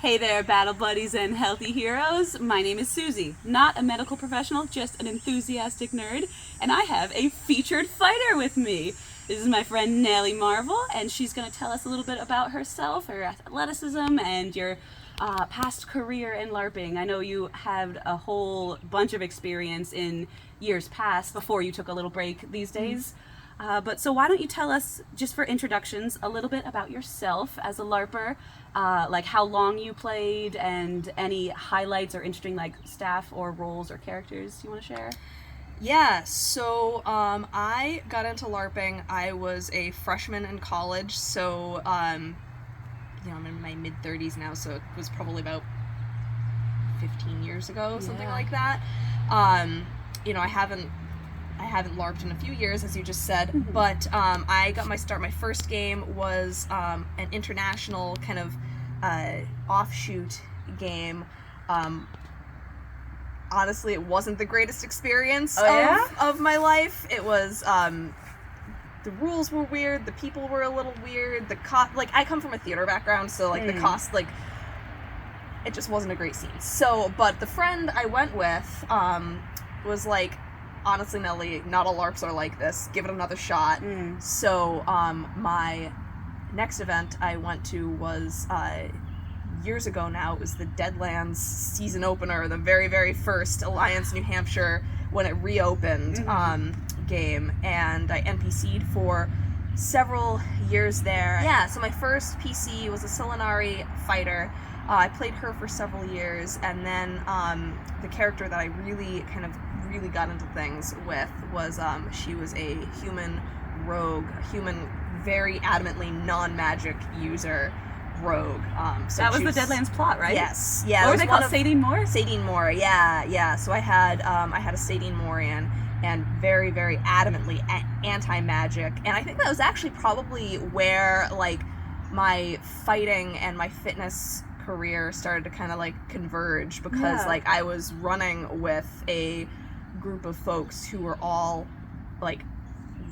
Hey there, battle buddies and healthy heroes. My name is Susie, not a medical professional, just an enthusiastic nerd, and I have a featured fighter with me. This is my friend Nellie Marvel, and she's going to tell us a little bit about herself, her athleticism, and your past career in LARPing. I know you had a whole bunch of experience in years past before you took a little break these days. But so why don't you tell us, just for introductions, a little bit about yourself as a LARPer, like how long you played and any highlights or interesting like staff or roles or characters you want to share? Yeah, so I got into LARPing. I was a freshman in college, so I'm in my mid-30s now, so it was probably about 15 years ago, something like that. I haven't LARPed in a few years, as you just said, but I got my start. My first game was an international kind of offshoot game. Honestly, it wasn't the greatest experience of my life. It was, the rules were weird, the people were a little weird, I come from a theater background, so the cost, it just wasn't a great scene. So, but the friend I went with was like, honestly, Nellie, not all LARPs are like this. Give it another shot. So, my next event I went to was years ago now. It was the Deadlands season opener, the very, very first Alliance New Hampshire when it reopened game, and I NPC'd for several years there. Yeah, so my first PC was a Solinari fighter. I played her for several years, and then the character that I really got into things with was she was a human rogue, a human very adamantly non-magic user rogue. So that was the Deadlands plot, right? Yes. Yeah. What were they called? Sadine Moore? Sadine Moore, yeah. So I had a Sadine Moorian and very, very adamantly anti-magic. And I think that was actually probably where my fighting and my fitness career started to kind of converge, because I was running with a group of folks who were all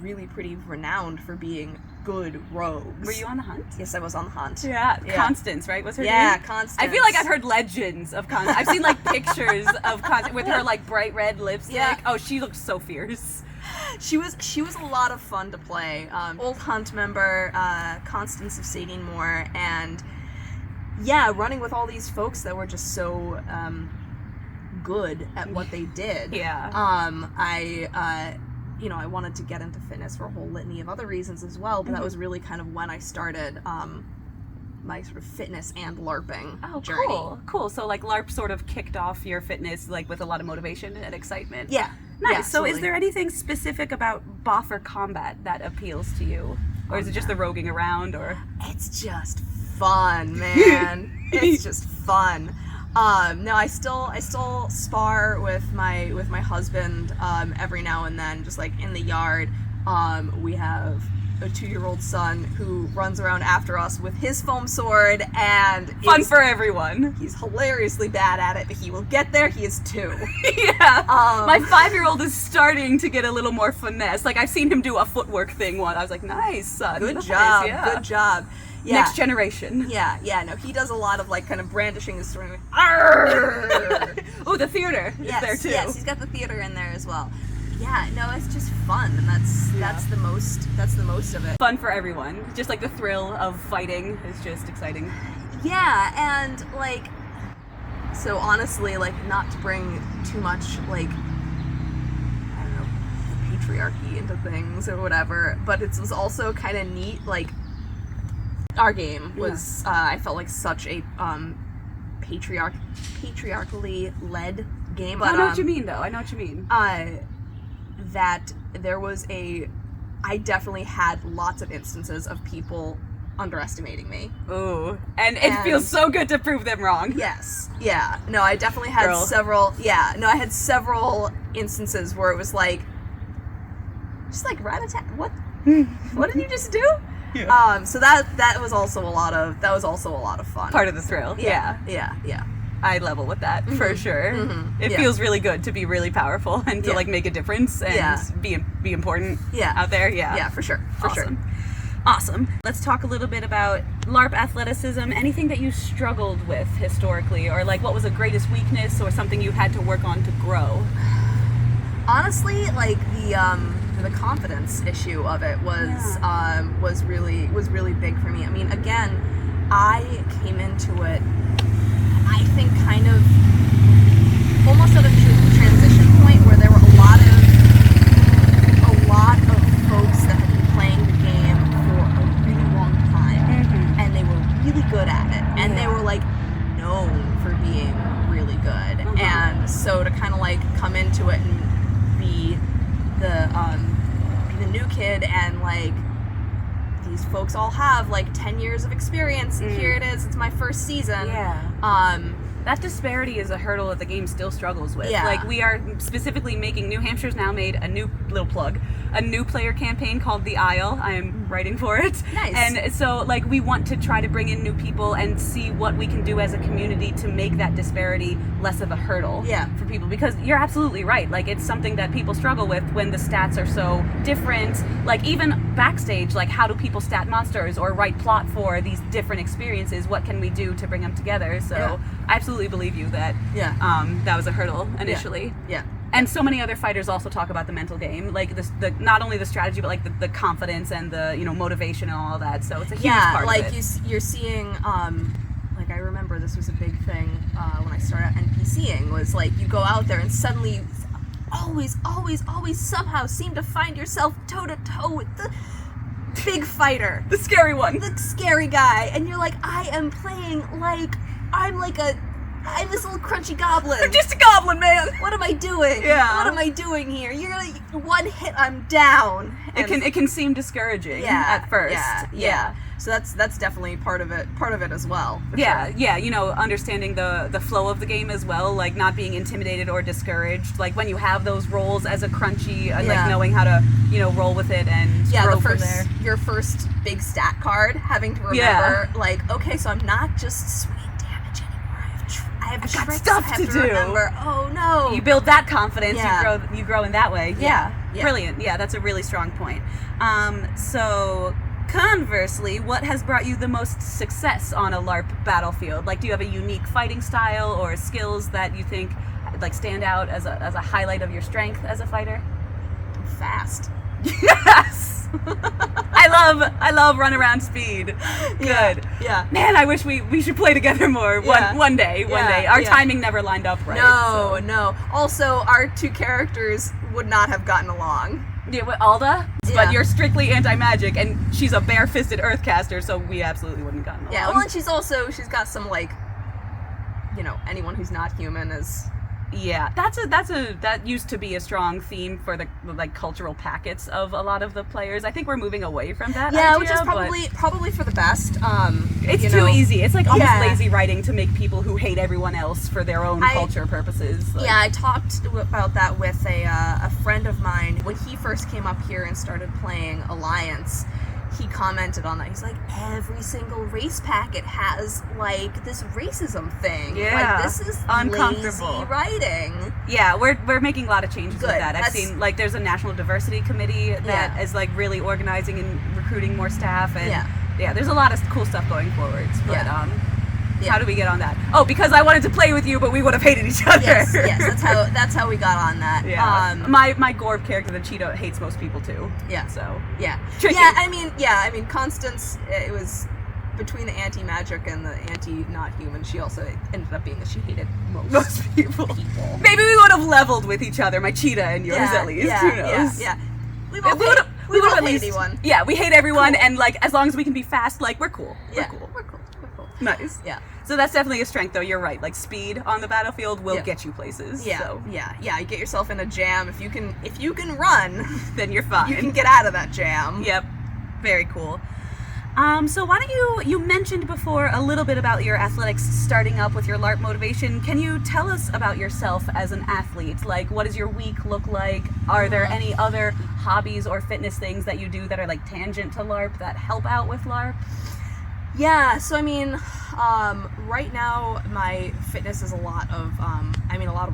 really pretty renowned for being good rogues. Were you on the hunt? Yes, I was on the hunt. Yeah. Constance, right? Was her name? Yeah, Constance. I feel like I've heard legends of Constance. I've seen pictures of Constance with her bright red lipstick. Yeah. Oh, she looked so fierce. She was a lot of fun to play. Old hunt member, Constance of Sadine Moore, and running with all these folks that were just so good at what they did. Yeah. I wanted to get into fitness for a whole litany of other reasons as well, but that was really kind of when I started my sort of fitness and LARPing journey. Cool. So LARP sort of kicked off your fitness with a lot of motivation and excitement. Yeah. Nice. Yeah, so is there anything specific about Boffer combat that appeals to you? Or is it just the roguing around, or? It's just fun, man. It's just fun. No, I still spar with my husband every now and then, just in the yard. We have a 2-year-old son who runs around after us with his foam sword, and fun for everyone. He's hilariously bad at it, but he will get there. He is 2. Yeah. My 5-year-old is starting to get a little more finesse. I've seen him do a footwork thing once. I was like, nice, son. Good job. Yeah. Good job. Yeah. Next generation. Yeah, no, he does a lot of kind of brandishing his sword. Oh, the theater is there too. Yes, he's got the theater in there as well. Yeah, no, it's just fun, and that's the most of it. Fun for everyone. Just the thrill of fighting is just exciting. Yeah, and so honestly, not to bring too much I don't know, the patriarchy into things or whatever, but it was also kind of neat. Our game was I felt like such a patriarchally led game. But, I know what you mean, though. I know what you mean. That there was I definitely had lots of instances of people underestimating me. Ooh. And it feels so good to prove them wrong. Yes. Yeah. No, I definitely had several. Yeah. No, I had several instances where it was just rat-a-tat. What? What did you just do? Yeah. So that was also a lot of fun. Part of the thrill. Yeah. I level with that for sure. It feels really good to be really powerful and to make a difference and be important out there. Yeah. Yeah, for sure. For sure. Awesome. Let's talk a little bit about LARP athleticism. Anything that you struggled with historically, or like what was the greatest weakness, or something you had to work on to grow? Honestly, like the confidence issue of it was really big for me. I mean, again, I came into it, I think, kind of almost at a transition point where there were a lot of folks that had been playing the game for a really long time, and they were really good at it, and they were like known for being really good, and so to kind of like come into it and be the new kid, and like these folks all have like 10 years of experience, and here it is, it's my first season. That disparity is a hurdle that the game still struggles with. Yeah. Like, we are specifically making, New Hampshire's now made a new, little plug, a new player campaign called The Isle. I am writing for it. Nice. And so, like, we want to try to bring in new people and see what we can do as a community to make that disparity less of a hurdle for people. Because you're absolutely right. Like, it's something that people struggle with when the stats are so different. Like, even backstage, like, how do people stat monsters or write plot for these different experiences? What can we do to bring them together? So, I absolutely believe you that that was a hurdle initially. And so many other fighters also talk about the mental game, like the not only the strategy, but like the confidence and the motivation and all of that. So it's a huge part like of it. you're seeing. Like I remember this was a big thing when I started out NPCing, was like you go out there and suddenly you always somehow seem to find yourself toe to toe with the big fighter, the scary one, the scary guy, and you're like, I am playing like I'm this little crunchy goblin. I'm just a goblin, man. What am I doing? Yeah. What am I doing here? You're like, one hit, I'm down. And it can seem discouraging at first. Yeah. So that's definitely part of it as well. Sure. Understanding the flow of the game as well, like not being intimidated or discouraged. Like when you have those roles as a crunchy, like knowing how to, roll with it and grow from there. Your first big stat card, having to remember, like, okay, so I'm not just swinging damage anymore. I have got stuff to do. Remember. Oh no! You build that confidence. Yeah. You grow in that way. Yeah. Brilliant. Yeah, that's a really strong point. So conversely, what has brought you the most success on a LARP battlefield? Like, do you have a unique fighting style or skills that you think like stand out as a highlight of your strength as a fighter? I'm fast. Yes. I love run around speed. Good. Yeah. Man, I wish we should play together more. One day. Our timing never lined up right. No. Also, our two characters would not have gotten along. Yeah, with Alda, but you're strictly anti-magic, and she's a bare-fisted earthcaster, so we absolutely wouldn't have gotten along. Yeah, well, and she's got some, like, anyone who's not human is... Yeah, that used to be a strong theme for the like cultural packets of a lot of the players. I think we're moving away from that. Yeah, idea, which is probably for the best. It's too easy. It's like almost lazy writing to make people who hate everyone else for their own culture purposes. Like, yeah, I talked about that with a friend of mine when he first came up here and started playing Alliance. He commented on that. He's like, every single race packet has like this racism thing. Yeah, like, this is uncomfortable lazy writing. Yeah, we're making a lot of changes with that. I've seen like there's a national diversity committee that is like really organizing and recruiting more staff, and there's a lot of cool stuff going forwards. But how do we get on that? Oh, because I wanted to play with you, but we would have hated each other. Yes, that's how we got on that. Yeah. My Gorb character, the Cheetah, hates most people too. Yeah. So tricky. I mean, Constance. It was between the anti-magic and the anti-not-human. She also ended up being that she hated most people. Maybe we would have leveled with each other, my Cheetah and yours at least. Who knows? Yeah. We both hate anyone. Yeah, we hate everyone, and like as long as we can be fast, like we're cool. We're cool. Nice. Yeah. So that's definitely a strength, though. You're right. Like speed on the battlefield will get you places. Yeah. So. Yeah. You get yourself in a jam. If you can run, then you're fine. You can get out of that jam. Yep. Very cool. So why don't you mentioned before a little bit about your athletics starting up with your LARP motivation. Can you tell us about yourself as an athlete? Like, what does your week look like? Are there any other hobbies or fitness things that you do that are like tangent to LARP that help out with LARP? Yeah, so I mean, right now my fitness is a lot of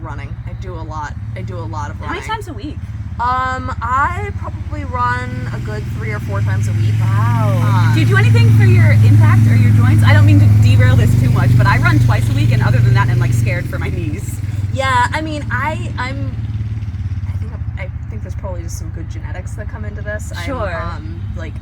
running. I do a lot of running. How many times a week? I probably run a good 3 or 4 times a week. Wow. Do you do anything for your impact or your joints? I don't mean to derail this too much, but I run twice a week, and other than that, I'm like scared for my knees. Yeah, I mean, I think there's probably just some good genetics that come into this. Sure. Like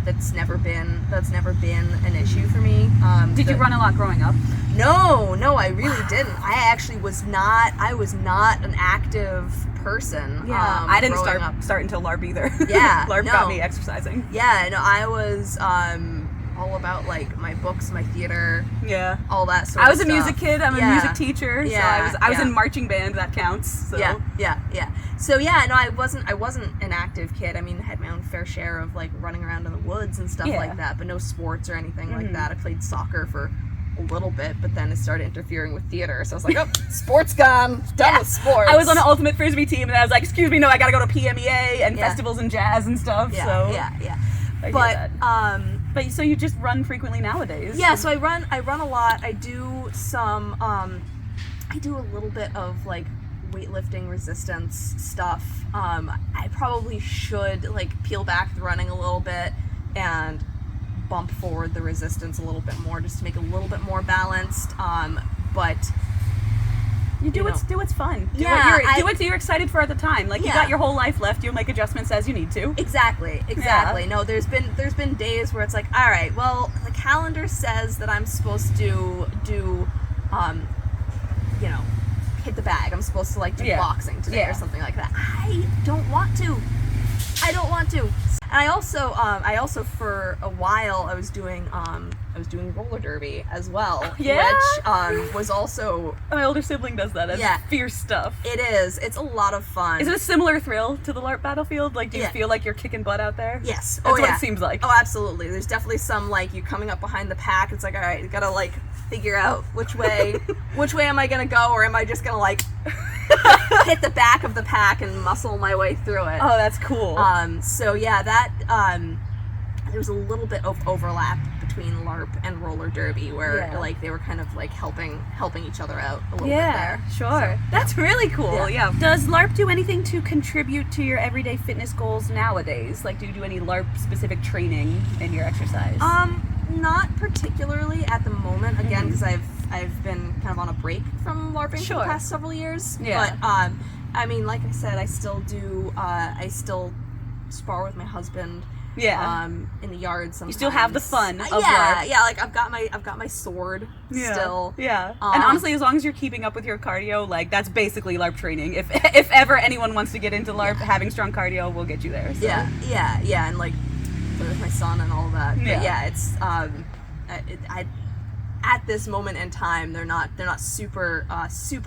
that's never been an issue for me. Did you run a lot growing up? No, I really didn't. I actually was not an active person. Yeah, I didn't start until LARP either. Yeah, LARP got me exercising. Yeah, no, I was all about like my books, my theater, all that sort of stuff. I was a music kid. I'm a music teacher, so I was in marching band. That counts. So. Yeah. So yeah, no, I wasn't an active kid. I mean, I had my own fair share of like running around in the woods and stuff like that, but no sports or anything like that. I played soccer for a little bit, but then it started interfering with theater, so I was like, oh, sports gone, done with sports. I was on an ultimate frisbee team, and I was like, excuse me, no, I gotta go to PMEA and festivals and jazz and stuff. Yeah. But so you just run frequently nowadays? Yeah, so I run a lot. I do some I do a little bit of like weightlifting resistance stuff. I probably should like peel back the running a little bit and bump forward the resistance a little bit more just to make it a little bit more balanced. But do what's fun. Do what you're excited for at the time. Like you got your whole life left. You'll make adjustments as you need to. Exactly. Yeah. No, there's been days where it's like, all right, well, the calendar says that I'm supposed to do, hit the bag. I'm supposed to like do boxing today or something like that. I don't want to. And I also for a while I was doing roller derby as well, which was also my older sibling does that. It's fierce stuff. It is. It's a lot of fun. Is it a similar thrill to the LARP battlefield? Like, do you feel like you're kicking butt out there? Yes. That's what it seems like. Oh, absolutely. There's definitely some like you coming up behind the pack. It's like, all right, you gotta like figure out which way am I gonna go, or am I just gonna like hit the back of the pack and muscle my way through it. Oh, that's cool. So yeah, that there was a little bit of overlap between LARP and roller derby where like they were kind of like helping each other out a little bit there. Sure. So, that's really cool. Yeah. Does LARP do anything to contribute to your everyday fitness goals nowadays? Like, do you do any LARP specific training in your exercise? Not particularly at the moment. Again, because I've been kind of on a break from LARPing for the past several years. Yeah. But I mean, like I said, I still do. I still spar with my husband. Yeah. In the yard sometimes. You still have the fun of LARP. LARP. Yeah, like I've got my sword still. Yeah. And honestly, as long as you're keeping up with your cardio, like that's basically LARP training. If ever anyone wants to get into LARP, having strong cardio will get you there. So. Yeah, and like with my son and all of that. But it's at this moment in time they're not super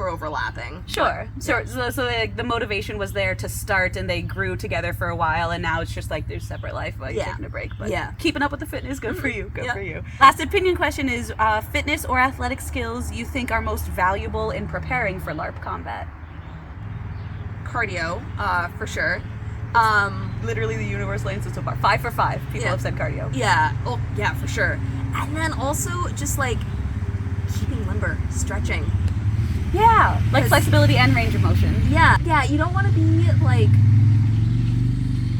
overlapping. Sure. So like, the motivation was there to start, and they grew together for a while, and now it's just like their separate life, like taking a break. But keeping up with the fitness, good for you. Good for you. Last opinion question is fitness or athletic skills you think are most valuable in preparing for LARP combat? Cardio, for sure. Literally the universal answer so far. 5 for 5 people have said cardio. Yeah. Oh, yeah, for sure. And then also just like keeping limber, stretching. Yeah, like flexibility and range of motion. Yeah. You don't want to be like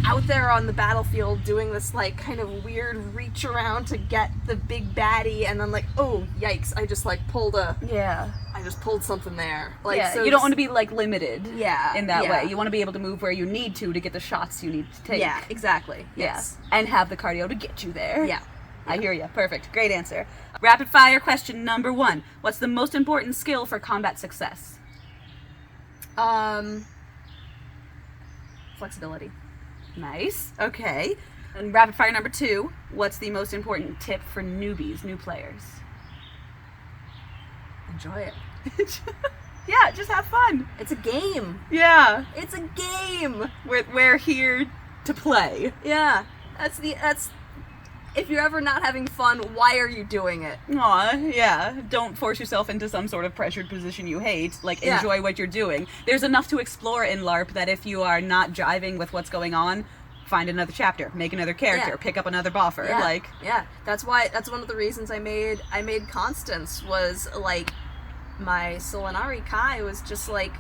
out there on the battlefield doing this like kind of weird reach around to get the big baddie, and then like, oh yikes, I just pulled something there. Like, so you don't want to be like limited. Yeah. In that way, you want to be able to move where you need to get the shots you need to take. Yeah, exactly. Yes. And have the cardio to get you there. Yeah. I hear you. Perfect. Great answer. Rapid fire question number 1. What's the most important skill for combat success? Flexibility. Nice. Okay. And rapid fire number 2. What's the most important tip for newbies, new players? Enjoy it. Yeah, just have fun. It's a game. Yeah. It's a game. We're here to play. Yeah. That's if you're ever not having fun, why are you doing it? Aw, yeah. Don't force yourself into some sort of pressured position you hate. Like, enjoy what you're doing. There's enough to explore in LARP that if you are not jiving with what's going on, find another chapter, make another character, pick up another buffer. That's one of the reasons I made Constance was like my Solinari Kai was just like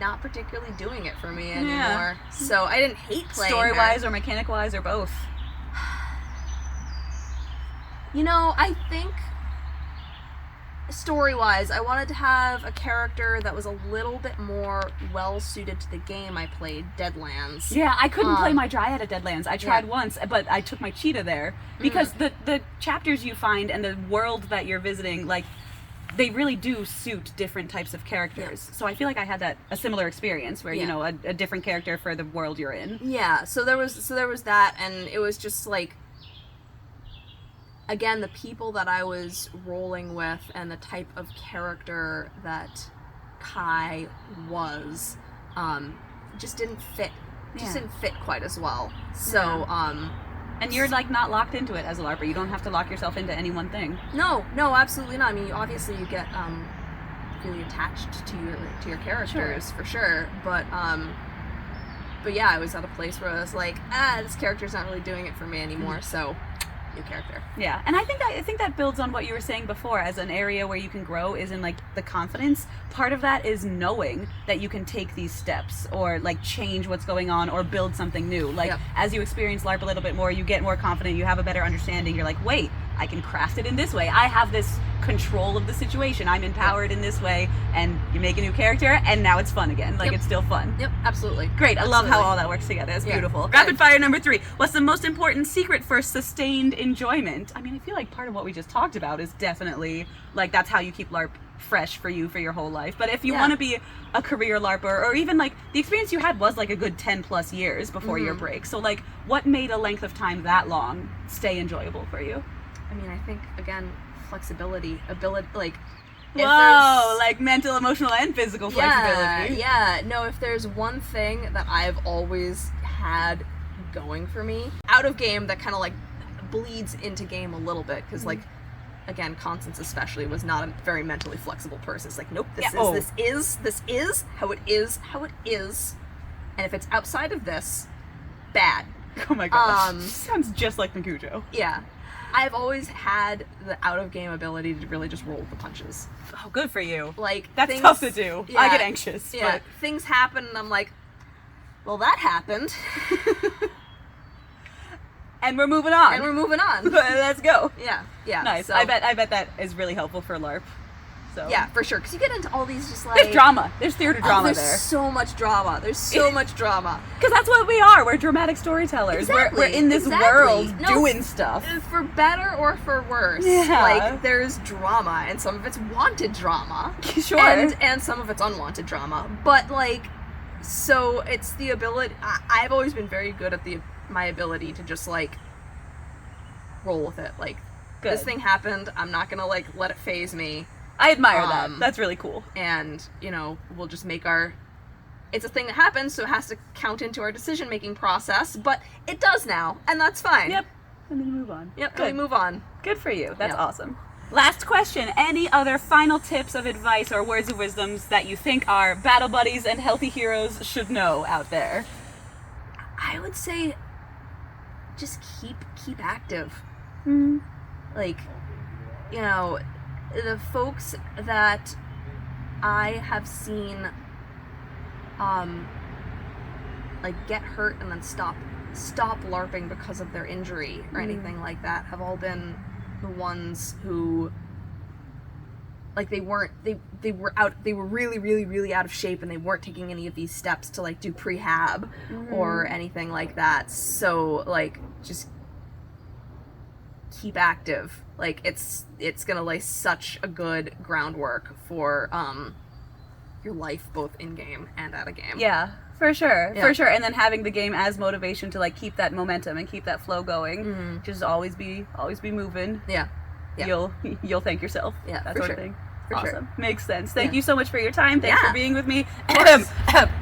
not particularly doing it for me anymore. So I didn't hate playing Story-wise or mechanic-wise or both? You know, I think story-wise, I wanted to have a character that was a little bit more well-suited to the game I played, Deadlands. Yeah, I couldn't play my Dryad at Deadlands. I tried once, but I took my cheetah there. Because the chapters you find and the world that you're visiting, like, they really do suit different types of characters. So I feel like I had a similar experience where, you know, a different character for the world you're in. Yeah, so there was that, and it was just like, again, the people that I was rolling with and the type of character that Kai was, just didn't fit. Just didn't fit quite as well. So, and you're like not locked into it as a LARPer. You don't have to lock yourself into any one thing. No, absolutely not. I mean, obviously you get really attached to your characters for sure. But yeah, I was at a place where I was like, this character's not really doing it for me anymore. So, new character. Yeah, and I think that builds on what you were saying before. As an area where you can grow is in like the confidence. Part of that is knowing that you can take these steps or like change what's going on or build something new. Like as you experience LARP a little bit more, you get more confident. You have a better understanding. You're like, wait, I can craft it in this way. I have this control of the situation. I'm empowered in this way, and you make a new character, and now it's fun again. Like it's still fun. Yep, absolutely. Great. I love how all that works together. It's beautiful. Rapid fire number 3. What's the most important secret for sustained enjoyment? I mean, I feel like part of what we just talked about is definitely like that's how you keep LARP fresh for you for your whole life. But if you want to be a career LARPer, or even like the experience you had was like a good 10 plus years before your break. So like what made a length of time that long stay enjoyable for you? I mean, I think again, flexibility, ability, like like mental, emotional, and physical flexibility. Yeah. No, if there's one thing that I've always had going for me out of game that kind of like bleeds into game a little bit, because like again, Constance especially was not a very mentally flexible person. It's like, nope, this is how it is, and if it's outside of this, bad. Oh my gosh, sounds just like Nakujo. Yeah. I've always had the out-of-game ability to really just roll with the punches. Oh, good for you. Like, that's tough to do. Yeah, I get anxious. Yeah, but things happen, and I'm like, well, that happened. And we're moving on. Let's go. Yeah. Nice. So, I bet that is really helpful for LARP. So. Yeah, for sure. Because you get into all these just like... There's drama. There's theater drama there. There's so much drama. Because that's what we are. We're dramatic storytellers. Exactly. We're in this world doing stuff. For better or for worse. Yeah. Like, there's drama, and some of it's wanted drama. Sure. And some of it's unwanted drama. But, like, so it's the ability... I've always been very good at my ability to just, like, roll with it. Like, this thing happened. I'm not gonna, like, let it faze me. I admire that. That's really cool. And, you know, we'll just make it's a thing that happens, so it has to count into our decision-making process, but it does now, and that's fine. Yep. And then we move on. Yep, and we move on. Good for you. That's awesome. Last question. Any other final tips of advice or words of wisdoms that you think our battle buddies and healthy heroes should know out there? I would say just keep active. Like, you know... The folks that I have seen, like get hurt and then stop LARPing because of their injury or anything like that have all been the ones who, like they were really, really, really out of shape, and they weren't taking any of these steps to like do prehab or anything like that. So like just keep active. Like it's gonna lay such a good groundwork for your life, both in game and out of game. Yeah, for sure. And then having the game as motivation to like keep that momentum and keep that flow going. Just always be moving. Yeah. You'll thank yourself. Yeah, that for sort sure. of thing. For awesome. sure. Makes sense. Thank you so much for your time. Thanks for being with me.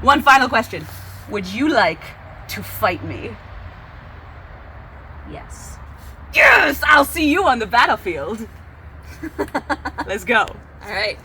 One final question: would you like to fight me? Yes. Yes! I'll see you on the battlefield. Let's go. All right.